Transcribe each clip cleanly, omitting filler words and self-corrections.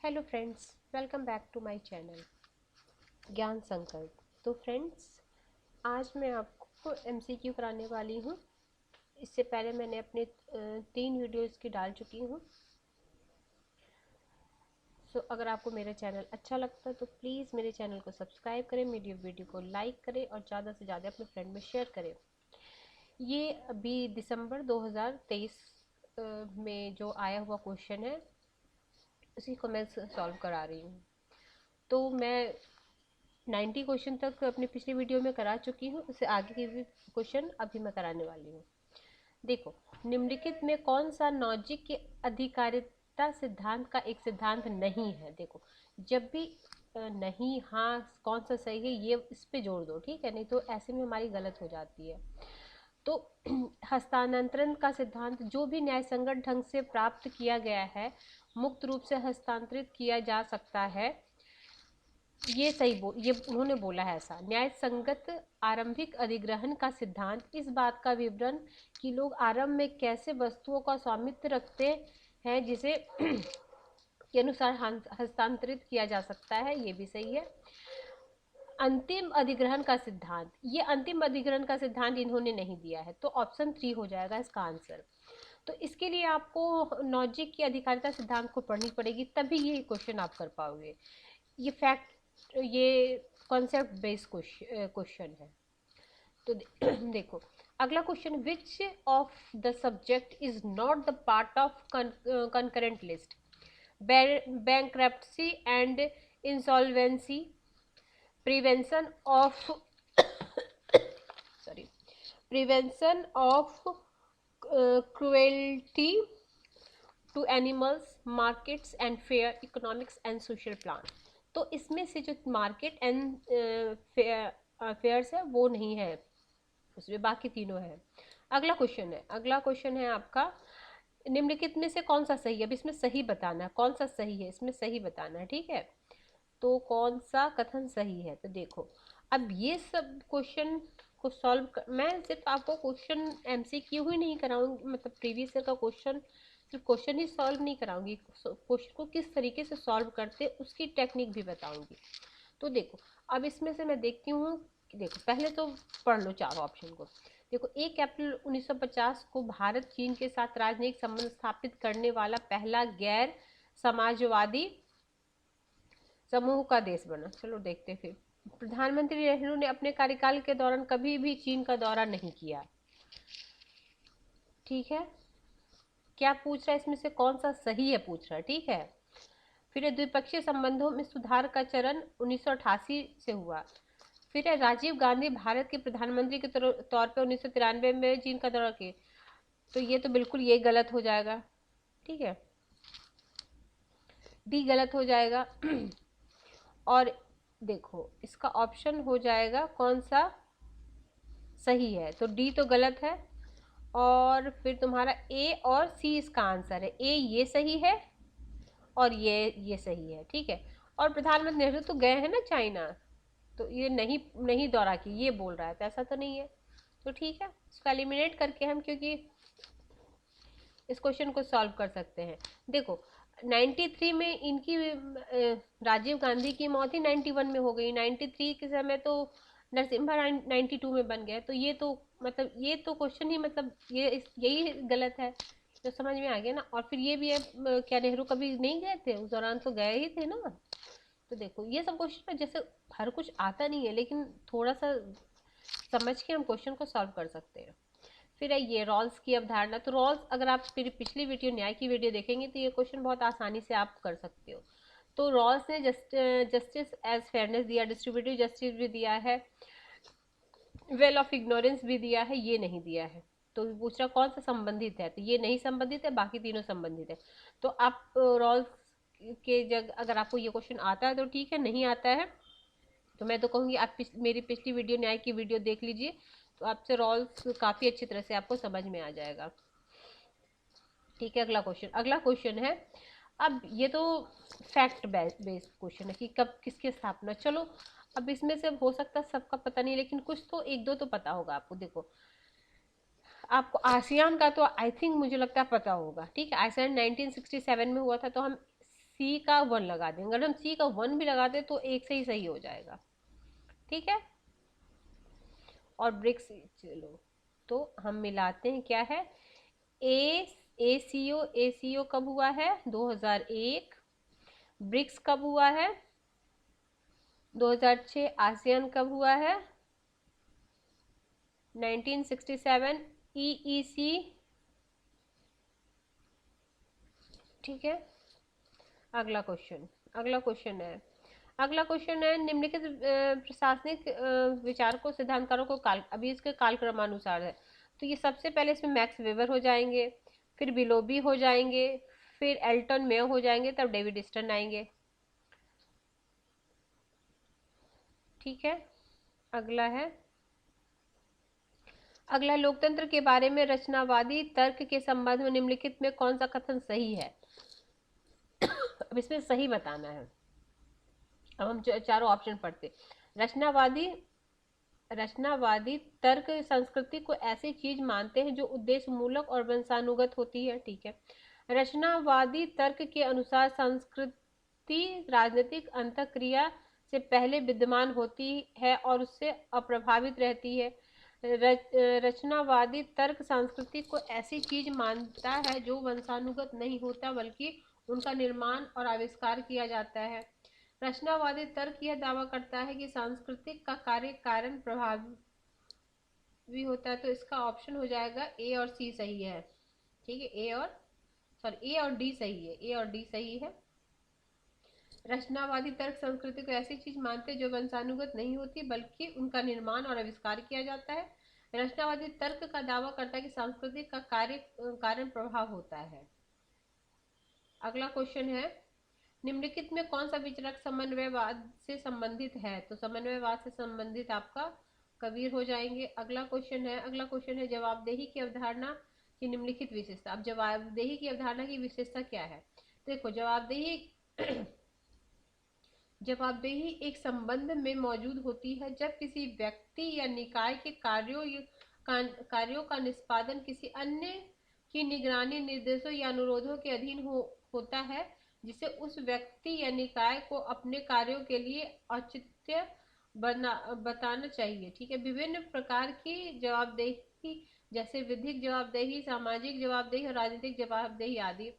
Hello friends, welcome back to my channel Gyan Sankalp. तो friends, आज मैं आपको एमसीक्यू कराने वाली हूँ। इससे पहले मैंने अपने 3 वीडियोस की डाल चुकी हूँ। सो अगर आपको मेरा चैनल अच्छा लगता है तो प्लीज़ मेरे चैनल को सब्सक्राइब करें, मेरी वीडियो को लाइक करें और ज़्यादा से ज़्यादा अपने फ्रेंड में शेयर करें। ये अभी दिसंबर 2023 में जो आया हुआ क्वेश्चन है उसी को मैं सॉल्व करा रही हूँ। तो मैं 90 क्वेश्चन तक अपनी पिछली वीडियो में करा चुकी हूँ। उससे आगे के भी क्वेश्चन अभी मैं कराने वाली हूँ। देखो, निम्नलिखित में कौन सा नॉजिक के अधिकारिता सिद्धांत का एक सिद्धांत नहीं है। देखो, जब भी नहीं, हाँ, कौन सा सही है ये इस पे जोड़ दो, ठीक है, नहीं तो ऐसे में हमारी गलत हो जाती है। तो हस्तांतरण का सिद्धांत, जो भी न्यायसंगत ढंग से प्राप्त किया गया है मुक्त रूप से हस्तांतरित किया जा सकता है। ये ये उन्होंने बोला है ऐसा। न्याय संगत आरंभिक अधिग्रहण का सिद्धांत इस बात का विवरण कि लोग आरंभ में कैसे वस्तुओं का स्वामित्व रखते हैं जिसे के अनुसार हस्तांतरित किया जा सकता है, ये भी सही है। अंतिम अधिग्रहण का सिद्धांत, ये अंतिम अधिग्रहण का सिद्धांत इन्होंने नहीं दिया है, तो ऑप्शन 3 हो जाएगा इसका आंसर। तो इसके लिए आपको नॉजिक की अधिकारिता सिद्धांत को पढ़नी पड़ेगी, तभी ये क्वेश्चन आप कर पाओगे। ये फैक्ट, ये कॉन्सेप्ट बेस्ड क्वेश्चन है। तो देखो, अगला question, which of the subject is not the part of concurrent list? Bankruptcy and insolvency, prevention of sorry prevention of cruelty to animals, markets and fair, economics and social plan. तो इसमें से जो market and fears है वो नहीं है, उसमें बाकी तीनों है। अगला क्वेश्चन है आपका, निम्नलिखित में से कौन सा सही है? अब इसमें सही बताना है, कौन सा सही है, इसमें सही बताना है, ठीक है। तो कौन सा कथन सही है? तो देखो, अब ये सब क्वेश्चन को मैं सिर्फ आपको क्वेश्चन एमसीक्यू ही नहीं कराऊंगी, मतलब प्रीवियस ईयर का क्वेश्चन, सिर्फ क्वेश्चन ही सॉल्व नहीं कराऊंगी, क्वेश्चन को किस तरीके से सॉल्व करते उसकी टेक्निक भी बताऊंगी। तो देखो, अब इसमें से मैं देखती हूँ। देखो, पहले तो पढ़ लो चारों ऑप्शन को। देखो, 1 अप्रैल 1950 को भारत चीन के साथ राजनयिक संबंध स्थापित करने वाला पहला गैर समाजवादी समूह का देश बना। चलो देखते फिर। प्रधानमंत्री नेहरू ने अपने कार्यकाल के दौरान कभी भी चीन का दौरा नहीं किया, ठीक है। क्या पूछ रहा है इसमें से कौन सा सही है, पूछ रहा है, ठीक है। फिर द्विपक्षीय संबंधों में सुधार का चरण 1988 से हुआ। फिर राजीव गांधी भारत के प्रधानमंत्री के तौर पर 1993 में चीन का दौरा किए। तो ये तो बिल्कुल ये गलत हो जाएगा, ठीक है, डी गलत हो जाएगा। और देखो, इसका ऑप्शन हो जाएगा कौन सा सही है, तो डी तो गलत है। और फिर तुम्हारा ए और सी इसका आंसर है। ए ये सही है और ये सही है, ठीक है। और प्रधानमंत्री नेहरू तो गए हैं ना चाइना, तो ये नहीं नहीं दौरा की ये बोल रहा है, तो ऐसा तो नहीं है। तो ठीक है, इसको एलिमिनेट करके हम, क्योंकि इस क्वेश्चन को सॉल्व कर सकते हैं। देखो, 93 में इनकी राजीव गांधी की मौत ही 91 में हो गई। 93 के समय तो नरसिम्हा 92 में बन गए। तो ये तो मतलब ये तो क्वेश्चन ही मतलब यही गलत है। तो समझ में आ गया ना। और फिर ये भी है, क्या नेहरू कभी नहीं गए थे उस दौरान? तो गए ही थे ना। तो देखो, ये सब क्वेश्चन जैसे हर कुछ आता नहीं है, लेकिन थोड़ा सा समझ के हम क्वेश्चन को सॉल्व कर सकते हैं। फिर है ये रॉल्स की अवधारणा। तो रॉल्स, अगर आप फिर पिछली वीडियो, न्याय की वीडियो देखेंगे तो ये क्वेश्चन बहुत आसानी से आप कर सकते हो। तो रॉल्स ने जस्टिस एज फेयरनेस दिया, डिस्ट्रीब्यूटिव जस्टिस भी दिया है, वेल ऑफ इग्नोरेंस भी दिया है, ये नहीं दिया है। तो पूछ रहा कौन सा संबंधित है, तो ये नहीं संबंधित है, बाकी तीनों संबंधित है। तो आप रॉल्स के जग अगर आपको ये क्वेश्चन आता है तो ठीक है, नहीं आता है तो मैं तो कहूँगी आप मेरी पिछली वीडियो, न्याय की वीडियो देख लीजिए, तो आपसे रॉल्स काफ़ी अच्छी तरह से आपको समझ में आ जाएगा, ठीक है। अगला क्वेश्चन है, अब ये तो फैक्ट बेस्ड क्वेश्चन है कि कब किसकी स्थापना। चलो, अब इसमें से हो सकता है सबका पता नहीं, लेकिन कुछ तो एक दो तो पता होगा आपको। देखो, आपको आसियान का तो आई थिंक मुझे लगता है पता होगा, ठीक है। आसियान 1967 में हुआ था, तो हम सी का 1 लगा देंगे। अगर हम सी का 1 भी लगाते तो एक से ही सही हो जाएगा, ठीक है। और ब्रिक्स, चलो तो हम मिलाते हैं, क्या है, ए एसीओ कब हुआ है, 2001। ब्रिक्स कब हुआ है, 2006। आसियान कब हुआ है, 1967। ईईसी, ठीक है। अगला क्वेश्चन है निम्नलिखित प्रशासनिक विचारकों सिद्धांतकारों को काल, अभी इसके कालक्रमानुसार है, तो ये सबसे पहले इसमें मैक्स वेबर हो जाएंगे, फिर बिलोबी हो जाएंगे, फिर एल्टन मेयो हो जाएंगे, तब डेविड स्टर्न आएंगे, ठीक है। अगला लोकतंत्र के बारे में रचनावादी तर्क के संबंध में निम्नलिखित में कौन सा कथन सही है। अब इसमें सही बताना है। अब हम चारों ऑप्शन पढ़ते। रचनावादी रचनावादी तर्क संस्कृति को ऐसी चीज मानते हैं जो उद्देश्य मूलक और वंशानुगत होती है, ठीक है। रचनावादी तर्क के अनुसार संस्कृति राजनीतिक अंतःक्रिया से पहले विद्यमान होती है और उससे अप्रभावित रहती है। रचनावादी तर्क संस्कृति को ऐसी चीज मानता है जो वंशानुगत नहीं होता बल्कि उनका निर्माण और आविष्कार किया जाता है। रचनावादी तर्क यह दावा करता है कि सांस्कृतिक का कार्य कारण प्रभावी होता है, तो इसका ऑप्शन हो जाएगा ए और सी सही है, ठीक है। ए और डी सही है। रचनावादी तर्क संस्कृति को ऐसी चीज मानते हैं जो वंशानुगत नहीं होती बल्कि उनका निर्माण और आविष्कार किया जाता है। रचनावादी तर्क का दावा करता है कि सांस्कृतिक का कार्य कारण प्रभाव होता है। अगला क्वेश्चन है निम्नलिखित में कौन सा विचारक समन्वयवाद से संबंधित है, तो समन्वयवाद से संबंधित आपका कबीर हो जाएंगे। अगला क्वेश्चन है जवाबदेही की अवधारणा की निम्नलिखित विशेषता। अब जवाबदेही की अवधारणा की विशेषता क्या है, देखो जवाबदेही एक संबंध में मौजूद होती है जब किसी व्यक्ति या निकाय के कार्यों का निष्पादन किसी अन्य की निगरानी, निर्देशों या अनुरोधों के अधीन होता है जिसे उस व्यक्ति या निकाय को अपने कार्यों के लिए औचित्य बताना चाहिए, ठीक है। विभिन्न प्रकार की जवाबदेही जैसे विधिक जवाबदेही, सामाजिक जवाबदेही और राजनीतिक जवाबदेही आदि।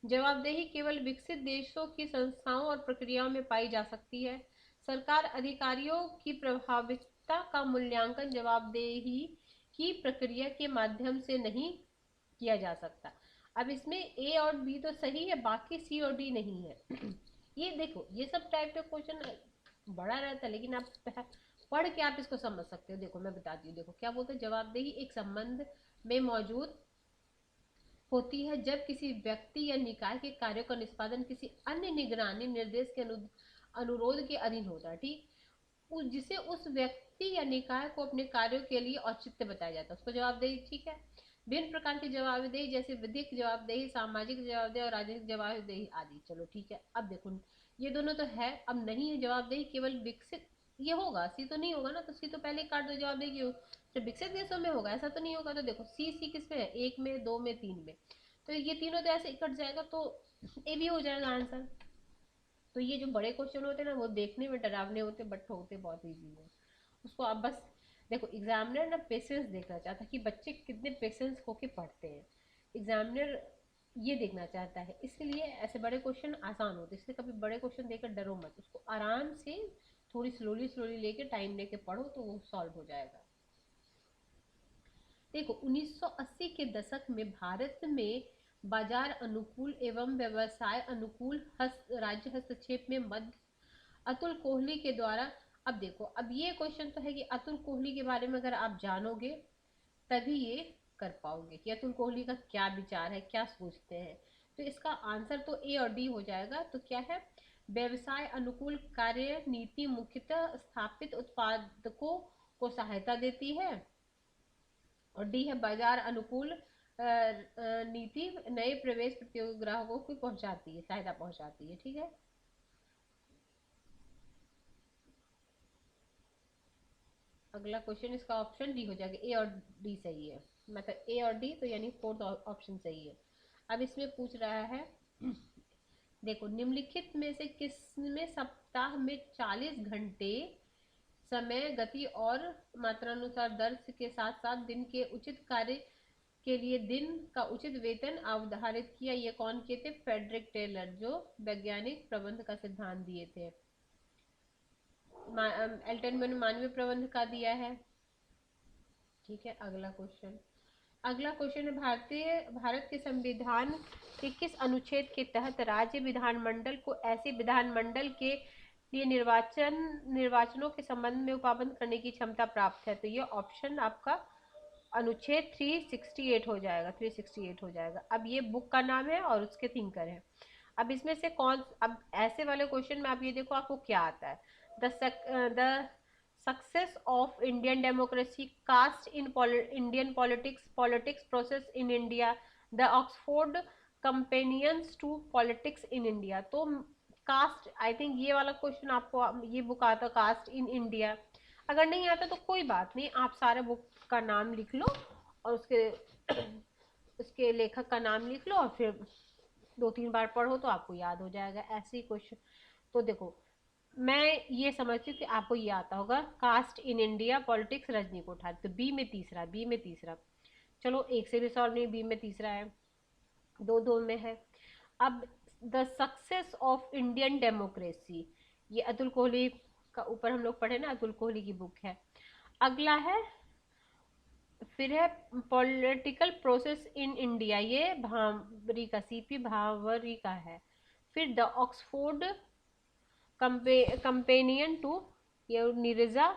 जवाबदेही केवल विकसित देशों की संस्थाओं और प्रक्रियाओं में पाई जा सकती है। सरकार अधिकारियों की प्रभाविता का मूल्यांकन जवाबदेही की प्रक्रिया के माध्यम से नहीं किया जा सकता। अब इसमें ए और बी तो सही है, बाकी सी और डी नहीं है। ये देखो, ये सब टाइप के क्वेश्चन बड़ा रहता है लेकिन आप पढ़ के आप इसको समझ सकते हो। देखो मैं बताती हूँ, देखो क्या बोलते हैं, जवाबदेही एक संबंध में मौजूद होती है जब किसी व्यक्ति या निकाय के कार्यों का निष्पादन किसी अन्य निगरानी, निर्देश के अनुरोध के अधीन होता है, ठीक, जिसे उस व्यक्ति या निकाय को अपने कार्यों के लिए औचित्य बताया जाता है, उसको जवाबदेही, ठीक है। विभिन्न प्रकार की जवाबदेही जैसे विधिक जवाबदेही, सामाजिक जवाबदेही और राजनीतिक जवाबदेही आदि। चलो ठीक है, अब देखो ये दोनों तो है, अब नहीं है जवाबदेही केवल विकसित, ये होगा सी तो नहीं होगा ना, तो सी तो पहले काट दो, जवाबदेही क्यों, तो विकसित देशों में होगा, ऐसा तो नहीं होगा। तो देखो सी किस में है, एक में, दो में, तीन में, तो ये तीनों तो ऐसे कट जाएगा, तो ए भी हो जाएगा आंसर। तो ये जो बड़े क्वेश्चन होते हैं ना वो देखने में डरावने होते बट होते बहुत ईजी है। उसको आप बस देखो, एग्जामिनर ना पेशेंस देखना चाहता है कि बच्चे कितने पेशेंस होके पढ़ते हैं, एग्जामिनर ये देखना चाहता है, इसलिए ऐसे बड़े क्वेश्चन आसान होते हैं। इसलिए कभी बड़े क्वेश्चन देकर डरो मत, उसको आराम से थोड़ी स्लोली लेके टाइम लेके पढ़ो तो वो सॉल्व हो जाएगा। देखो 1980 के दशक में भारत में बाजार अनुकूल एवं व्यवसाय अनुकूल राज्य हस्तक्षेप में मध्य अतुल कोहली के द्वारा, अब देखो अब ये क्वेश्चन तो है कि अतुल कोहली के बारे में अगर आप जानोगे तभी ये कर पाओगे कि अतुल कोहली का क्या विचार है, क्या सोचते हैं। तो इसका आंसर तो ए और डी हो जाएगा। तो क्या है, व्यवसाय अनुकूल कार्य नीति मुख्यतः स्थापित उत्पादकों को सहायता देती है, और डी है बाजार अनुकूल नीति नए प्रवेश प्रतियोगी ग्राहकों को पहुंचाती है, सहायता पहुंचाती है, ठीक है। अगला क्वेश्चन, इसका ऑप्शन डी हो जाएगा, ए और डी सही है, मतलब ए और डी, तो यानी फोर्थ ऑप्शन सही है। अब इसमें पूछ रहा है देखो, निम्नलिखित में से किसमें सप्ताह में 40 घंटे समय, गति और मात्रानुसार दर्श के साथ साथ दिन के उचित कार्य के लिए दिन का उचित वेतन अवधारित किया? ये कौन किए थे? फ्रेडरिक टेलर, जो वैज्ञानिक प्रबंध का सिद्धांत दिए थे। एल्टन ने मानवीय प्रबंध का दिया है। ठीक है, अगला क्वेश्चन। अगला क्वेश्चन है, भारत के संविधान के किस अनुच्छेद के तहत राज्य विधानमंडल को ऐसे विधानमंडल के लिए निर्वाचनों के संबंध में पाबंद करने की क्षमता प्राप्त है? तो ये ऑप्शन आपका अनुच्छेद 368 हो जाएगा, 368 हो जाएगा। अब ये बुक का नाम है और उसके थिंकर है। अब इसमें से अब ऐसे वाले क्वेश्चन में आप ये देखो आपको क्या आता है। The success of Indian democracy, caste in Indian politics process in India, the Oxford companions to politics in India. तो कास्ट, आई थिंक ये वाला क्वेश्चन आपको ये बुक आता, कास्ट इन इंडिया। अगर नहीं आता तो कोई बात नहीं, आप सारे बुक का नाम लिख लो और उसके लेखक का नाम लिख लो और फिर 2-3 बार पढ़ो तो आपको याद हो जाएगा। ऐसे ही क्वेश्चन। तो देखो, मैं ये समझती हूँ कि आपको ये आता होगा, caste in India politics, Rajni Kothari. तो बी में तीसरा। चलो, एक से भी सॉल्व नहीं, बी में तीसरा है, 2-2 में है। अब the success of Indian democracy, ये अतुल कोहली का ऊपर हम लोग पढ़े ना, अतुल कोहली की बुक है। अगला है, फिर है पॉलिटिकल प्रोसेस इन इंडिया, ये भावरी का, सीपी भावरी का है। फिर द ऑक्सफोर्ड कंपेनियन टू, ये नीरजा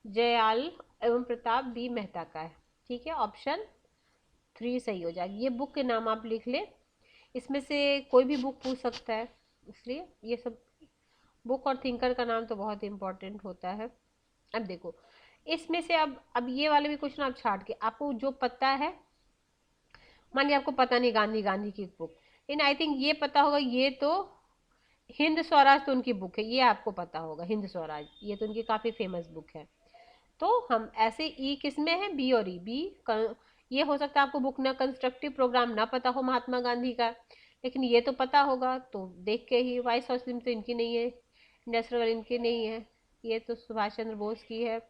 जयाल एवं प्रताप बी मेहता का है। ठीक है, ऑप्शन 3 सही हो जाएगा। ये बुक के नाम आप लिख ले, इसमें से कोई भी बुक पूछ सकता है, इसलिए ये सब बुक और थिंकर का नाम तो बहुत इंपॉर्टेंट होता है। अब देखो, इसमें से अब ये वाले भी क्वेश्चन आप छाट के, आपको जो पता है, मान लिया आपको पता नहीं गांधी की बुक, लेकिन आई थिंक ये पता होगा, ये तो हिंद स्वराज तो उनकी बुक है, ये आपको पता होगा, हिंद स्वराज ये तो उनकी काफी फेमस बुक है। तो हम ऐसे ई किस में है? बी और ई। बी ये हो सकता है आपको बुक ना कंस्ट्रक्टिव प्रोग्राम ना पता हो महात्मा गांधी का, लेकिन ये तो पता होगा, तो देख के ही। वाइस सोशलिज्म तो इनकी नहीं है, इंडस्ट्रियल इनकी नहीं है, ये तो सुभाष चंद्र बोस की है,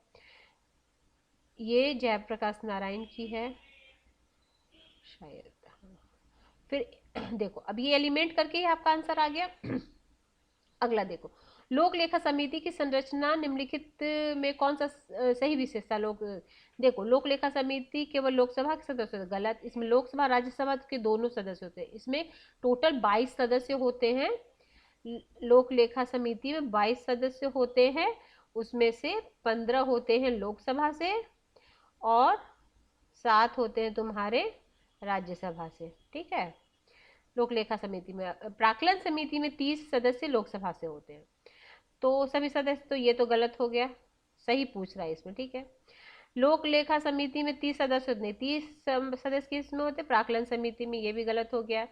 ये जयप्रकाश नारायण की है शायद। फिर देखो, अब ये एलिमेंट करके ही आपका आंसर आ गया। अगला देखो, लोक लेखा समिति की संरचना निम्नलिखित में कौन सा सही विशेषता? देखो, लोक लेखा समिति केवल लोकसभा के सदस्य, गलत। इसमें लोकसभा राज्यसभा के दोनों सदस्य होते हैं। इसमें टोटल 22 सदस्य होते हैं। लोक लेखा समिति में 22 सदस्य होते हैं, उसमें से 15 होते हैं लोकसभा से और 7 होते हैं तुम्हारे राज्यसभा से। ठीक है, लोक लेखा समिति में। प्राक्कलन समिति में 30 सदस्य लोकसभा से होते हैं। तो सभी सदस्य, तो ये तो गलत हो गया, सही पूछ रहा है इसमें। ठीक है, लोक लेखा समिति में 30 सदस्य नहीं, 30 सदस्य किसमें होते? प्राक्कलन समिति में, ये भी गलत हो गया।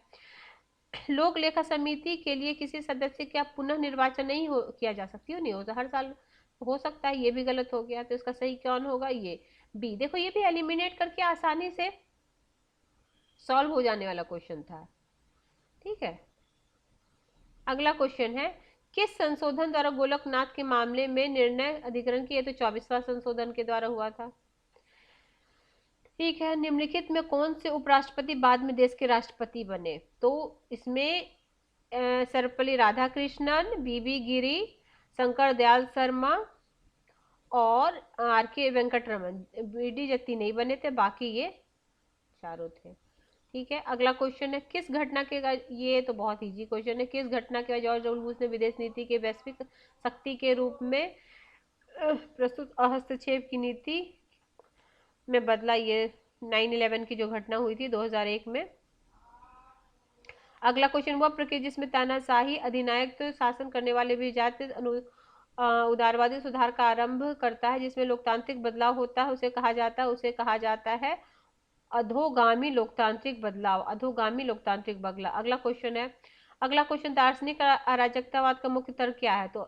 लोक लेखा समिति के लिए किसी सदस्य का पुनः निर्वाचन नहीं किया जा सकती, नहीं होता, हर साल हो सकता है, ये भी गलत हो गया। तो इसका सही कौन होगा? ये बी। देखो, ये भी एलिमिनेट करके आसानी से सॉल्व हो जाने वाला क्वेश्चन था। ठीक है, अगला क्वेश्चन है, किस संशोधन द्वारा गोलकनाथ के मामले में निर्णय अधिग्रहण किया? तो 24वां संशोधन के द्वारा हुआ था। ठीक है, निम्नलिखित में कौन से उपराष्ट्रपति बाद में देश के राष्ट्रपति बने? तो इसमें सर्वपल्ली राधाकृष्णन, बीबी गिरी, शंकर दयाल शर्मा और आर.के. वेंकटरमन। बी.डी. जत्ती नहीं बने थे, बाकी ये चारों थे। ठीक है, अगला क्वेश्चन है, किस घटना के, ये तो बहुत इजी क्वेश्चन है, किस घटना के बाद जॉर्ज डब्ल्यू बुश ने विदेश नीति के वैश्विक शक्ति के रूप में प्रस्तुत हस्तक्षेप की नीति में बदला? ये 9/11 की जो घटना हुई थी 2001 में। अगला क्वेश्चन, वह प्रक्रिया जिसमें तानाशाही अधिनायक तो शासन करने वाले भी जाति उदारवादी सुधार का आरंभ करता है, जिसमें लोकतांत्रिक बदलाव होता है, उसे कहा जाता है अधोगामी लोकतांत्रिक बदलाव, अधोगामी लोकतांत्रिक बदलाव। अगला क्वेश्चन, दार्शनिक अराजकतावाद का मुख्य तर्क क्या है? तो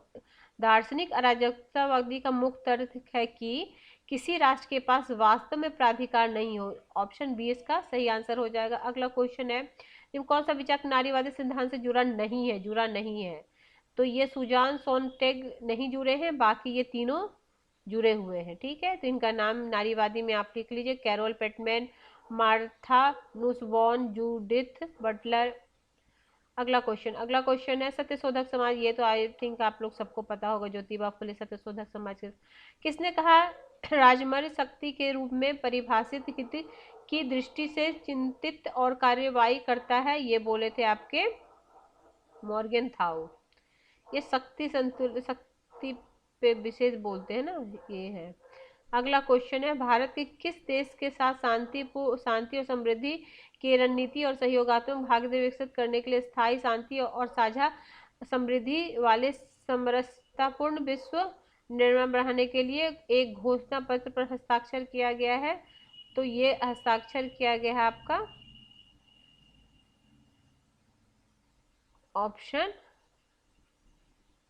दार्शनिक अराजकतावादी का मुख्य तर्क है कि किसी राष्ट्र के पास वास्तव में प्राधिकार नहीं हो। ऑप्शन बी इसका सही आंसर हो जाएगा। अगला क्वेश्चन है, कौन सा विचार नारीवादी सिद्धांत से जुड़ा नहीं है? तो ये सुजान सोनटेग नहीं जुड़े हैं, बाकी ये तीनों जुड़े हुए हैं। ठीक है, तो इनका नाम नारीवादी में आप लिख लीजिए, कैरोल पेटमैन, मार्था नुसबॉर्न, जूडिथ बटलर। अगला क्वेश्चन है सत्यशोधक समाज। ये तो आई थिंक आप लोग सबको पता होगा, ज्योतिबा फुले सत्यशोधक समाज किसने कहा? राजमर्य शक्ति के रूप में परिभाषित हित की दृष्टि से चिंतित और कार्यवाही करता है, ये बोले थे आपके मॉर्गेनथाउ। ये शक्ति पे विशेष बोलते हैं ना, ये है। अगला क्वेश्चन है भारत के किस देश के साथ शांति और समृद्धि की रणनीति और सहयोगात्मक भागीदारी विकसित करने के लिए स्थायी शांति और साझा समृद्धि वाले समरसतापूर्ण विश्व निर्माण बढ़ाने के लिए एक घोषणा पत्र पर हस्ताक्षर किया गया है? तो ये हस्ताक्षर किया गया है आपका ऑप्शन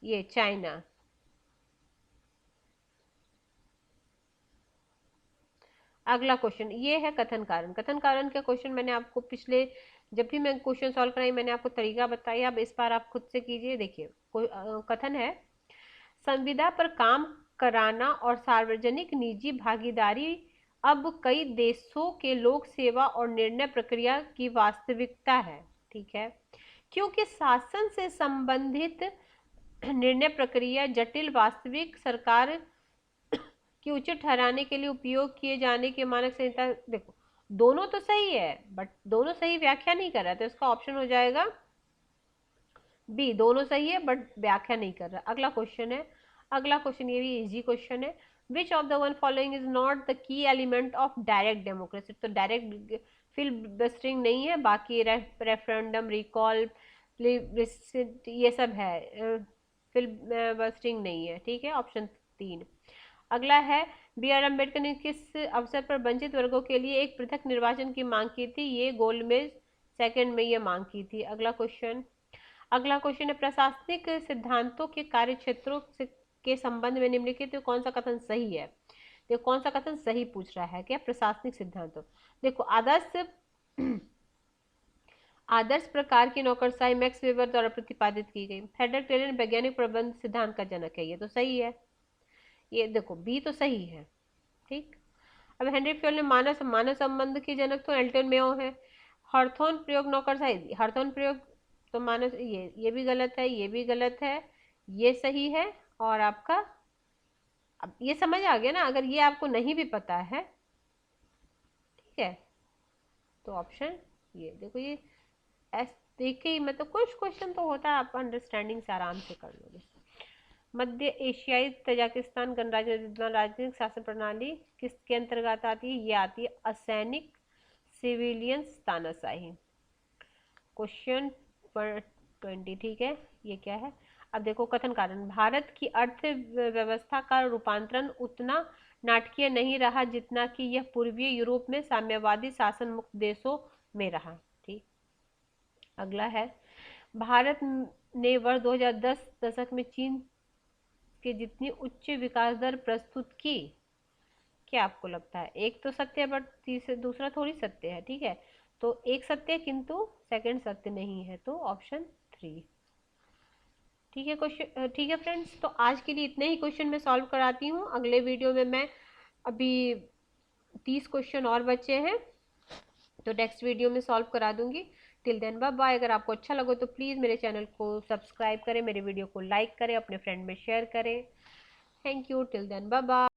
ये चाइना। अगला क्वेश्चन ये है कथन कारण। कथन कारण का क्वेश्चन मैंने आपको पिछले जब भी मैं क्वेश्चन सॉल्व कराई मैंने आपको तरीका बताया, अब इस बार आप खुद से कीजिए। देखिए कथन है संविदा पर काम कराना और सार्वजनिक निजी भागीदारी अब कई देशों के लोक सेवा और निर्णय प्रक्रिया की वास्तविकता है। ठीक है, क्योंकि शासन से संबंधित निर्णय प्रक्रिया जटिल वास्तविक सरकार कि उचित ठहराने के लिए उपयोग किए जाने के मानक संहिता। देखो दोनों तो सही है बट दोनों सही व्याख्या नहीं कर रहा, तो इसका ऑप्शन हो जाएगा बी, दोनों सही है बट व्याख्या नहीं कर रहा। अगला क्वेश्चन ये भी इजी क्वेश्चन है। विच of the one following is not the key element of direct democracy? तो डायरेक्ट फिलिबस्टरिंग नहीं है, बाकी रेफरेंडम, रिकॉल, ये सब है, फिलिबस्टरिंग नहीं है। ठीक है, ऑप्शन 3। अगला है बी आर अम्बेडकर ने किस अवसर पर वंचित वर्गों के लिए एक पृथक निर्वाचन की मांग की थी? ये गोलमेज सेकंड में ये मांग की थी। अगला क्वेश्चन है प्रशासनिक सिद्धांतों के कार्य क्षेत्रों के संबंध में निम्नलिखित तो कौन सा कथन सही है? देखो कौन सा कथन सही पूछ रहा है क्या? प्रशासनिक सिद्धांतों, देखो आदर्श प्रकार की नौकरशाही मैक्स वेबर द्वारा प्रतिपादित की गई। फ्रेडरिक टेलर वैज्ञानिक प्रबंध सिद्धांत का जनक है, ये तो सही है। ये देखो बी तो सही है। ठीक, अब हेनरी फ्योल ने मानव संबंध के जनक तो एल्टन मेयो है। हॉथोर्न प्रयोग नौकरशाही, हॉथोर्न प्रयोग तो मानव, ये भी गलत है, ये भी गलत है, ये सही है। और आपका अब ये समझ आ गया ना, अगर ये आपको नहीं भी पता है ठीक है तो ऑप्शन ये देखो, ये देखिए मतलब कुछ क्वेश्चन तो होता है, आप अंडरस्टैंडिंग से आराम से कर लोगे। मध्य एशियाई तजाकिस्तान गणराज्य राजनीतिक शासन प्रणाली किसके अंतर्गत आती है? ये आती है असैनिक सिविलियन तानाशाही। क्वेश्चन 20। ठीक है, ये क्या है? अब देखो कथन कारण, भारत की अर्थव्यवस्था का रूपांतरण उतना नाटकीय नहीं रहा जितना कि यह पूर्वी यूरोप में साम्यवादी शासन मुक्त देशों में रहा। ठीक, अगला है भारत ने वर्ष 2010 दशक में चीन के जितनी उच्च विकास दर प्रस्तुत की, क्या आपको लगता है? एक तो सत्य है बट दूसरा थोड़ी सत्य है। ठीक है, तो एक सत्य है किंतु सेकंड सत्य नहीं है, तो ऑप्शन 3। ठीक है क्वेश्चन, ठीक है फ्रेंड्स, तो आज के लिए इतने ही क्वेश्चन मैं सॉल्व कराती हूँ। अगले वीडियो में मैं अभी 30 क्वेश्चन और बचे हैं तो नेक्स्ट वीडियो में सॉल्व करा दूंगी। Till then bye bye. अगर आपको अच्छा लगे तो प्लीज़ मेरे चैनल को सब्सक्राइब करें, मेरे वीडियो को लाइक करें, अपने फ्रेंड में शेयर करें। Thank you, till then bye bye.